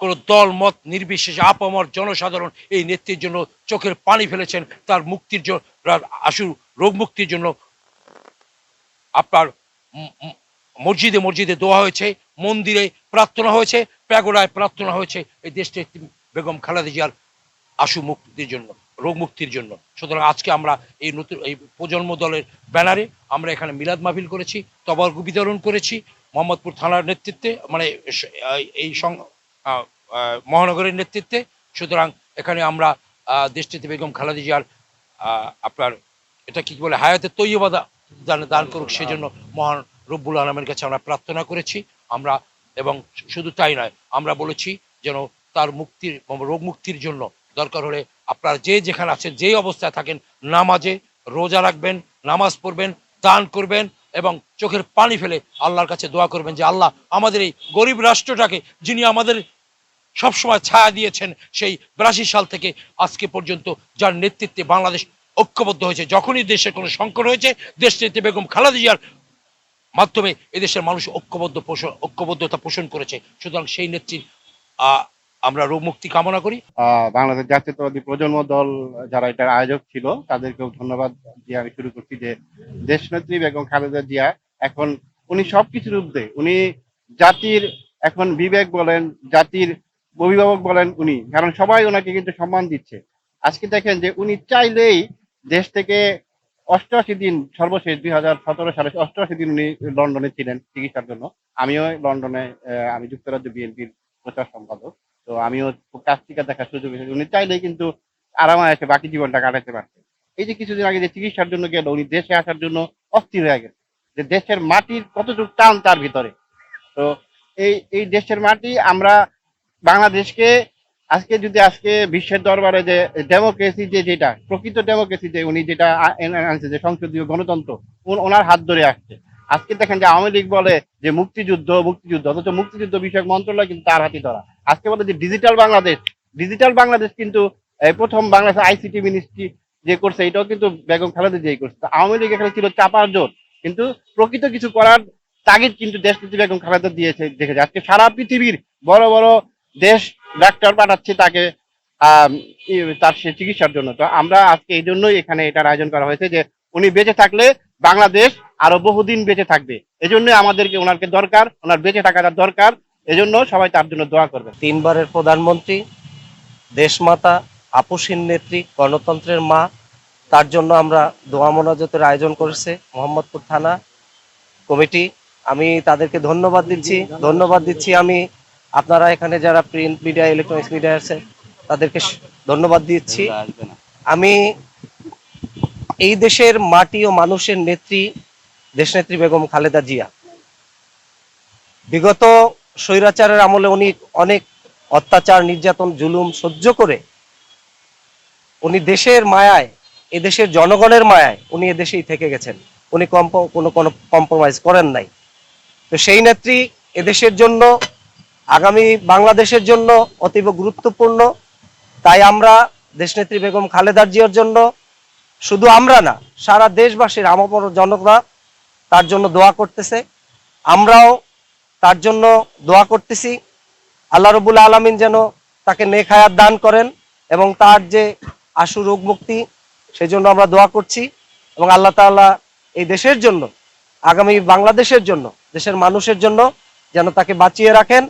কোনো দল মত নির্বিশেষে আপামর জনসাধারণ এই নেত্রীর জন্য চোখের পানি ফেলেছেন। তার মুক্তির জন্য, আশু রোগ মুক্তির জন্য আপনার মসজিদে মসজিদে দোয়া হয়েছে, মন্দিরে প্রার্থনা হয়েছে, প্যাগোডায় প্রার্থনা হয়েছে এই দেশটি বেগম খালেদা জিয়ার আশু মুক্তির জন্য, রোগ মুক্তির জন্য। সুতরাং আজকে আমরা এই নতুন এই প্রজন্ম দলের ব্যানারে আমরা এখানে মিলাদ মাহফিল করেছি, তবারক বিতরণ করেছি মোহাম্মদপুর থানার নেতৃত্বে, মানে এই মহানগরের নেতৃত্বে। সুতরাং এখানে আমরা দেশটিতে বেগম খালেদা জিয়ার আপনার এটা কি বলে হায়াতে তৈয়বা দান করুক, সেজন্য মহান রব্বুল আলমের কাছে আমরা প্রার্থনা করেছি। আমরা এবং শুধু তাই নয়, আমরা বলেছি যেন তার মুক্তির, রোগ মুক্তির জন্য দরকার হলে আপনারা যে যেখানে আছেন, যেই অবস্থায় থাকেন, নামাজে রোজা রাখবেন, নামাজ পড়বেন, দান করবেন এবং চোখের পানি ফেলে আল্লাহর কাছে দোয়া করবেন যে আল্লাহ আমাদের এই গরিব রাষ্ট্রটাকে, যিনি আমাদের সবসময় ছায়া দিয়েছেন সেই 82 সাল থেকে আজকে পর্যন্ত, যার নেতৃত্বে বাংলাদেশ ঐক্যবদ্ধ হয়েছে, যখনই দেশে কোনো সংকট হয়েছে দেশটিতে বেগম খালেদা জিয়ার মাধ্যমে এদেশের মানুষ ঐক্যবদ্ধতা পোষণ করেছে। সুতরাং সেই নেত্রীর আমরা রোগ মুক্তি কামনা করি। বাংলাদেশ জাতীয়তাবাদী প্রজন্ম দল যারা এটার আয়োজক ছিল তাদেরকেও ধন্যবাদ দিয়ে আমি শুরু করছি যে দেশনেত্রী বেগম খালেদা জিয়া এখন উনি সবকিছুর ঊর্ধ্বে, উনি জাতির এখন বিবেক বলেন, জাতির অভিভাবক বলেন উনি, কারণ সবাই ওনাকে কিন্তু সম্মান দিচ্ছে। আজকে দেখেন যে উনি চাইলেই দেশ থেকে 88 দিন, সর্বশেষ 2017 সালে 88 দিন উনি লন্ডনে ছিলেন চিকিৎসার জন্য। আমিও লন্ডনে, আমি যুক্তরাজ্য বিএনপির প্রচার সম্পাদক, তো আমিও কাছ থেকে দেখার সুযোগ হয়েছে। উনি চাইলেই কিন্তু আরামে এসে বাকি জীবনটা কাটাতে পারতেন। এই যে কিছুদিন আগে যে চিকিৎসার জন্য গেল, উনি দেশে আসার জন্য অস্থির হয়ে গেছে যে দেশের মাটির কতটুকু টান তার ভিতরে। তো এই দেশের মাটি, আমরা বাংলাদেশকে আজকে বিশ্বের দরবারে যে ডেমোক্রেসি, যেটা প্রকৃত ডেমোক্রেসি, যে উনি যেটা আনছে, যে সংসদীয় গণতন্ত্র, ওনার হাত ধরে আসছে। আজকে দেখেন যে আওয়ামী লীগ বলে যে মুক্তিযুদ্ধ মুক্তিযুদ্ধ, অথচ মুক্তিযুদ্ধ বিষয়ক মন্ত্রণালয় কিন্তু তার হাতে ধরা। আজকে বলে যে ডিজিটাল বাংলাদেশ কিন্তু প্রথম বাংলাদেশ আইসিটি মিনিস্ট্রি যে করছে, এটাও কিন্তু বেগম খালেদা জিয়াই করছে। আওয়ামী লীগ এখানে ছিল চাপার জোর, কিন্তু প্রকৃত কিছু করার তাগিদ কিন্তু দেশনেত্রী বেগম খালেদা দিয়েছে। দেখেছে আজকে সারা পৃথিবীর বড় বড় দেশ ডাক্তার পাঠাচ্ছে তাকে তার সে চিকিৎসার জন্য। তো আমরা আজকে এই জন্যই এখানে এটার আয়োজন করা হয়েছে যে উনি বেঁচে থাকলে বাংলাদেশ আরো বহুদিন বেঁচে থাকবে। এজন্য আমাদেরকে ওনাকে দরকার, ওনার বেঁচে থাকাটা দরকার। এজন্য সবাই তার জন্য দোয়া করবে। 3 বারের প্রধানমন্ত্রী, দেশমাতা, আপসহীন নেত্রী, গণতন্ত্রের মা, তার জন্য আমরা দোয়া মোনাজাতের আয়োজন করেছে মোহাম্মদপুর থানা কমিটি। আমি তাদেরকে ধন্যবাদ দিচ্ছি। আমি আপনারা এখানে যারা প্রিন্ট মিডিয়া, ইলেকট্রনিক্স মিডিয়া আছে তাদেরকে ধন্যবাদ দিচ্ছি। আমি এই দেশের মাটি ও মানুষের নেত্রী দেশনেত্রী বেগম খালেদা জিয়া বিগত স্বৈরাচারের আমলে উনি অনেক অত্যাচার, নির্যাতন, জুলুম সহ্য করে উনি দেশের মায়ায়, এদেশের জনগণের মায়ায় উনি এদেশেই থেকে গেছেন। উনি কোনো কম্প্রোমাইজ করেন নাই। তো সেই নেত্রী এদেশের জন্য, আগামী বাংলাদেশের জন্য অতীব গুরুত্বপূর্ণ। তাই আমরা দেশনেত্রী বেগম খালেদা জিয়ার জন্য, শুধু আমরা না, সারা দেশবাসীর আমপর জনতা তার জন্য দোয়া করতেছে। আমরাও তার জন্য দোয়া করতেছি। আল্লাহ রাব্বুল আলামিন যেন তাকে নেক হায়াত দান করেন এবং তার যে আশু রোগ মুক্তি, সেজন্য আমরা দোয়া করছি। এবং আল্লাহ তাআলা এই দেশের জন্য, আগামী বাংলাদেশের জন্য, দেশের মানুষের জন্য যেন তাকে বাঁচিয়ে রাখেন।